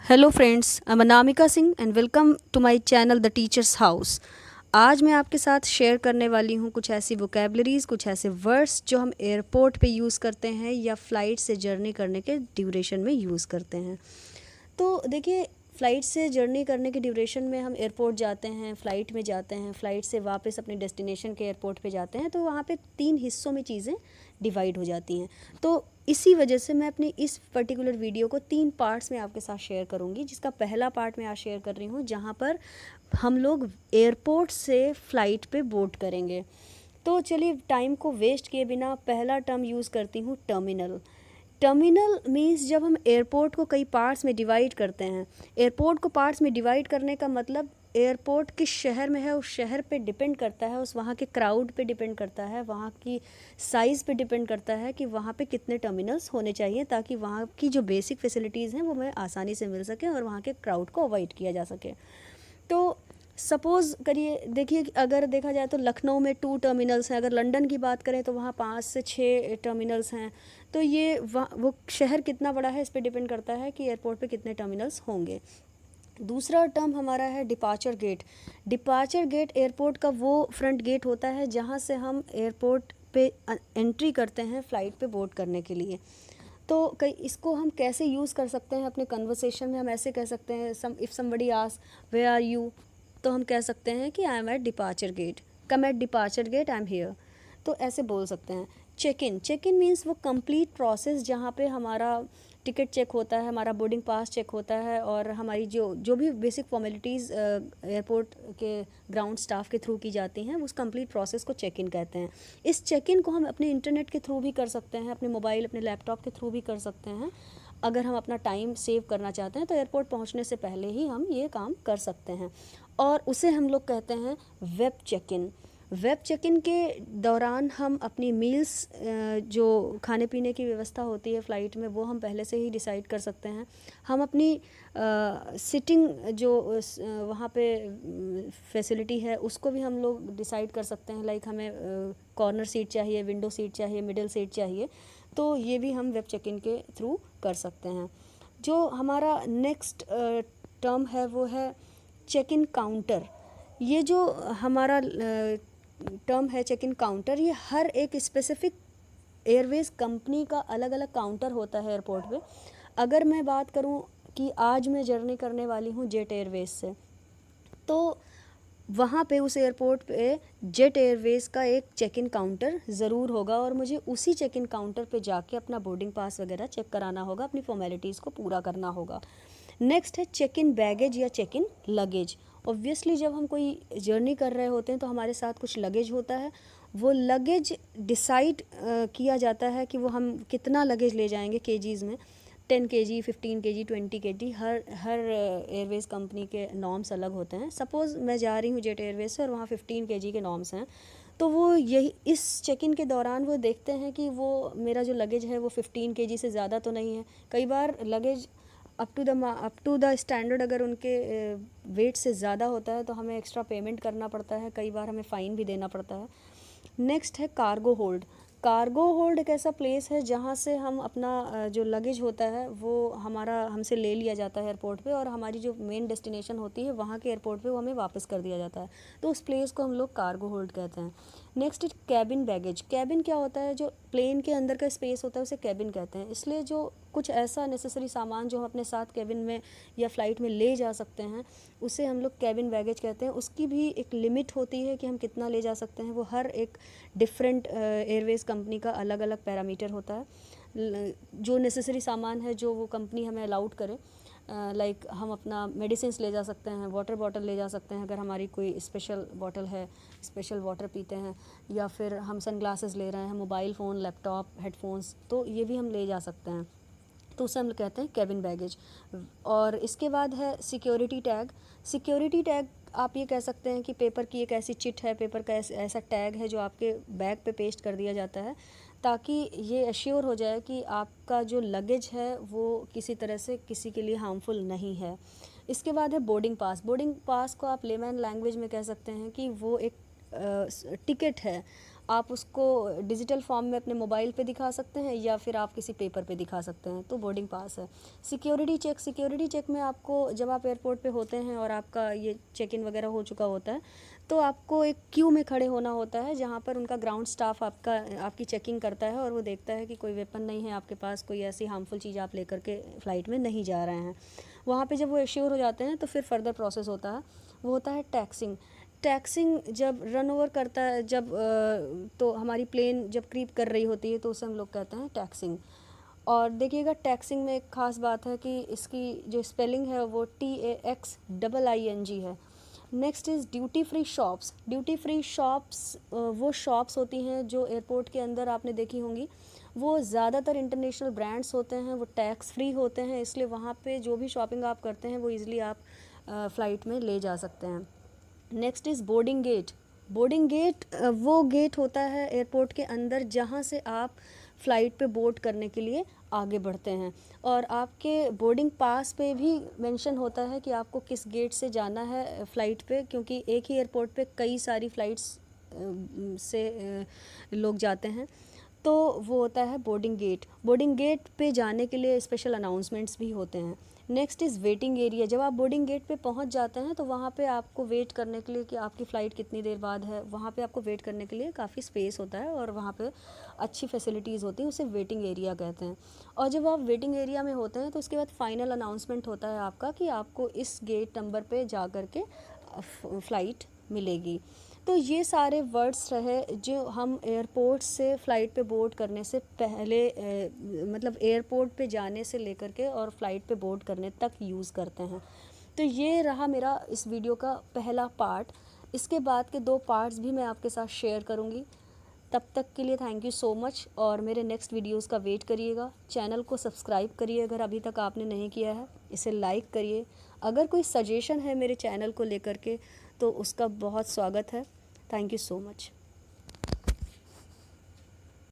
Hello friends, I am Anamika Singh and welcome to my channel the teachers house. आज मैं आपके साथ शेयर करने वाली हूँ कुछ ऐसी वोकेबलरीज़, कुछ ऐसे वर्ड्स जो हम एयरपोर्ट पे यूज़ करते हैं या फ़्लाइट से जर्नी करने के ड्यूरेशन में यूज़ करते हैं। तो देखिए, फ़्लाइट से जर्नी करने के ड्यूरेशन में हम एयरपोर्ट जाते हैं, फ़्लाइट में जाते हैं, फ़्लाइट से वापस अपने डेस्टिनेशन के एयरपोर्ट पे जाते हैं, तो वहाँ पे 3 हिस्सों में चीज़ें डिवाइड हो जाती हैं। तो इसी वजह से मैं अपनी इस पर्टिकुलर वीडियो को 3 पार्ट्स में आपके साथ शेयर करूँगी, जिसका पहला पार्ट मैं आज शेयर कर रही हूँ, जहाँ पर हम लोग एयरपोर्ट से फ़्लाइट पे बोर्ड करेंगे। तो चलिए, टाइम को वेस्ट किए बिना पहला टर्म यूज़ करती हूँ, टर्मिनल। टर्मिनल मीन्स जब हम एयरपोर्ट को कई पार्ट्स में डिवाइड करते हैं। एयरपोर्ट को पार्ट्स में डिवाइड करने का मतलब एयरपोर्ट किस शहर में है उस शहर पे डिपेंड करता है, उस वहाँ के क्राउड पे डिपेंड करता है, वहाँ की साइज़ पे डिपेंड करता है कि वहाँ पे कितने टर्मिनल्स होने चाहिए, ताकि वहाँ की जो बेसिक फैसिलिटीज़ हैं वो हमें आसानी से मिल सके और वहाँ के क्राउड को अवॉइड किया जा सके। तो सपोज़ करिए, देखिए, अगर देखा जाए तो लखनऊ में 2 टर्मिनल्स हैं, अगर लंदन की बात करें तो वहाँ 5 से 6 टर्मिनल्स हैं। तो ये वो शहर कितना बड़ा है, इस पे डिपेंड करता है कि एयरपोर्ट पे कितने टर्मिनल्स होंगे। दूसरा टर्म हमारा है departure gate. Departure gate airport का वो फ्रंट गेट होता है जहाँ से हम एयरपोर्ट पे एंट्री करते हैं फ़्लाइट पे बोर्ड करने के लिए। तो कई इसको हम कैसे यूज़ कर सकते हैं अपने कन्वर्सेशन में, हम ऐसे कह सकते हैं, if somebody ask where are you, तो हम कह सकते हैं कि I am at departure gate, come at departure gate, I am here. तो ऐसे बोल सकते हैं। चेक इन मीन्स वो कंप्लीट प्रोसेस जहाँ पे हमारा टिकट चेक होता है, हमारा बोर्डिंग पास चेक होता है और हमारी जो जो भी बेसिक फॉर्मेलिटीज़ एयरपोर्ट के ग्राउंड स्टाफ के थ्रू की जाती हैं, उस कंप्लीट प्रोसेस को चेक इन कहते हैं। इस चेक इन को हम अपने इंटरनेट के थ्रू भी कर सकते हैं, अपने मोबाइल, अपने लैपटॉप के थ्रू भी कर सकते हैं। अगर हम अपना टाइम सेव करना चाहते हैं तो एयरपोर्ट पहुंचने से पहले ही हम ये काम कर सकते हैं, और उसे हम लोग कहते हैं web check in. Web check in के दौरान हम अपनी मील्स, जो खाने पीने की व्यवस्था होती है फ़्लाइट में, वो हम पहले से ही डिसाइड कर सकते हैं। हम अपनी सिटिंग जो वहाँ पे फैसिलिटी है उसको भी हम लोग डिसाइड कर सकते हैं, लाइक हमें कॉर्नर सीट चाहिए, विंडो सीट चाहिए, मिडिल सीट चाहिए, तो ये भी हम वेब चेक इन के थ्रू कर सकते हैं। जो हमारा नेक्स्ट टर्म है वो है चेक इन काउंटर। ये जो हमारा टर्म है चेक इन काउंटर, ये हर एक स्पेसिफिक एयरवेज़ कंपनी का अलग अलग काउंटर होता है एयरपोर्ट पे। अगर मैं बात करूं कि आज मैं जर्नी करने वाली हूं जेट एयरवेज़ से, तो वहाँ पे उस एयरपोर्ट पे जेट एयरवेज़ का एक चेक इन काउंटर ज़रूर होगा और मुझे उसी चेक इन काउंटर पे जाके अपना बोर्डिंग पास वगैरह चेक कराना होगा, अपनी फॉर्मेलिटीज़ को पूरा करना होगा। नेक्स्ट है चेक इन बैगेज या चेक इन लगेज। ऑब्वियसली जब हम कोई जर्नी कर रहे होते हैं तो हमारे साथ कुछ लगेज होता है। वो लगेज डिसाइड किया जाता है कि वो हम कितना लगेज ले जाएंगे केजीज़ में, 10 केजी, 15 केजी, 20 केजी। हर एयरवेज़ कंपनी के नॉर्म्स अलग होते हैं। सपोज़ मैं जा रही हूँ जेट एयरवेज़ से और वहाँ 15 केजी के नॉर्म्स हैं, तो वो यही इस चेक इन के दौरान वो देखते हैं कि वो मेरा जो लगेज है वो 15 केजी से ज़्यादा तो नहीं है। कई बार luggage up to the standard अगर उनके वेट से ज़्यादा होता है तो हमें एक्स्ट्रा पेमेंट करना पड़ता है, कई बार हमें फ़ाइन भी देना पड़ता है। नेक्स्ट है कार्गो होल्ड। कार्गो होल्ड एक ऐसा प्लेस है जहाँ से हम अपना जो लगेज होता है वो हमसे ले लिया जाता है एयरपोर्ट पे, और हमारी जो मेन डेस्टिनेशन होती है वहाँ के एयरपोर्ट पे वो हमें वापस कर दिया जाता है। तो उस प्लेस को हम लोग कार्गो होल्ड कहते हैं। Next cabin baggage. कैबिन क्या होता है? जो प्लेन के अंदर का स्पेस होता है उसे कैबिन कहते हैं। इसलिए जो कुछ ऐसा नेसेसरी सामान जो हम अपने साथ कैबिन में या फ़्लाइट में ले जा सकते हैं उसे हम लोग कैबिन बैगेज कहते हैं। उसकी भी एक लिमिट होती है कि हम कितना ले जा सकते हैं। वो हर एक डिफरेंट एयरवेज़ कंपनी का अलग अलग पैरामीटर होता है। जो नेसेसरी सामान है जो वो कंपनी हमें अलाउड करे, लाइक हम अपना मेडिसिन्स ले जा सकते हैं, वाटर बॉटल ले जा सकते हैं अगर हमारी कोई स्पेशल बॉटल है, स्पेशल वाटर पीते हैं, या फिर हम सन ग्लासेस ले रहे हैं, मोबाइल फ़ोन, लैपटॉप, हेडफोन्स, तो ये भी हम ले जा सकते हैं। तो उसे हम कहते हैं कैबिन बैगेज। और इसके बाद है सिक्योरिटी टैग। सिक्योरिटी टैग आप ये कह सकते हैं कि पेपर की एक ऐसी चिट है, पेपर का ऐसा टैग है जो आपके बैग पे पेस्ट कर दिया जाता है, ताकि ये एश्योर हो जाए कि आपका जो लगेज है वो किसी तरह से किसी के लिए हार्मफुल नहीं है। इसके बाद है बोर्डिंग पास। बोर्डिंग पास को आप लेमैन लैंग्वेज में कह सकते हैं कि वो एक टिकट है। आप उसको डिजिटल फॉर्म में अपने मोबाइल पे दिखा सकते हैं या फिर आप किसी पेपर पे दिखा सकते हैं, तो बोर्डिंग पास है। सिक्योरिटी चेक में आपको जब आप एयरपोर्ट पे होते हैं और आपका ये चेक इन वगैरह हो चुका होता है, तो आपको एक क्यू में खड़े होना होता है जहाँ पर उनका ग्राउंड स्टाफ आपकी चेकिंग करता है और वो देखता है कि कोई वेपन नहीं है आपके पास, कोई ऐसी हार्मफुल चीज़ आप लेकर के फ़्लाइट में नहीं जा रहे हैं। वहाँ पे जब वो एश्योर हो जाते हैं तो फिर फर्दर प्रोसेस होता है, वो होता है टैक्सिंग जब रन ओवर करता है, तो हमारी प्लेन जब क्रीप कर रही होती है तो उसे हम लोग कहते हैं टैक्सिंग। और देखिएगा टैक्सिंग में एक ख़ास बात है कि इसकी जो स्पेलिंग है वो TAXIING है। Next is duty free shops. वो शॉप्स होती हैं जो एयरपोर्ट के अंदर आपने देखी होंगी, वो ज़्यादातर इंटरनेशनल ब्रांड्स होते हैं, वो टैक्स फ्री होते हैं, इसलिए वहाँ पे जो भी शॉपिंग आप करते हैं वो ईज़िली आप फ़्लाइट में ले जा सकते हैं। Next is boarding gate. वो गेट होता है एयरपोर्ट के अंदर जहाँ से आप फ़्लाइट पे बोर्ड करने के लिए आगे बढ़ते हैं, और आपके बोर्डिंग पास पे भी मेंशन होता है कि आपको किस गेट से जाना है फ़्लाइट पे, क्योंकि एक ही एयरपोर्ट पे कई सारी फ़्लाइट्स से लोग जाते हैं, तो वो होता है बोर्डिंग गेट पे जाने के लिए स्पेशल अनाउंसमेंट्स भी होते हैं। Next is waiting area. जब आप बोर्डिंग गेट पे पहुंच जाते हैं तो वहाँ पे आपको वेट करने के लिए कि आपकी फ़्लाइट कितनी देर बाद है, वहाँ पे आपको वेट करने के लिए काफ़ी स्पेस होता है और वहाँ पे अच्छी फैसिलिटीज़ होती हैं, उसे वेटिंग एरिया कहते हैं। और जब आप वेटिंग एरिया में होते हैं तो उसके बाद फाइनल अनाउंसमेंट होता है आपका कि आपको इस गेट नंबर पर जा कर के फ़्लाइट मिलेगी। तो ये सारे वर्ड्स रहे जो हम एयरपोर्ट से फ़्लाइट पे बोर्ड करने से पहले मतलब एयरपोर्ट पे जाने से लेकर के और फ़्लाइट पे बोर्ड करने तक यूज़ करते हैं। तो ये रहा मेरा इस वीडियो का पहला पार्ट। इसके बाद के 2 पार्ट्स भी मैं आपके साथ शेयर करूँगी। तब तक के लिए थैंक यू सो मच, और मेरे नेक्स्ट वीडियोस का वेट करिएगा। चैनल को सब्सक्राइब करिए अगर अभी तक आपने नहीं किया है, इसे लाइक करिए। अगर कोई सजेशन है मेरे चैनल को लेकर के तो उसका बहुत स्वागत है। Thank you so much.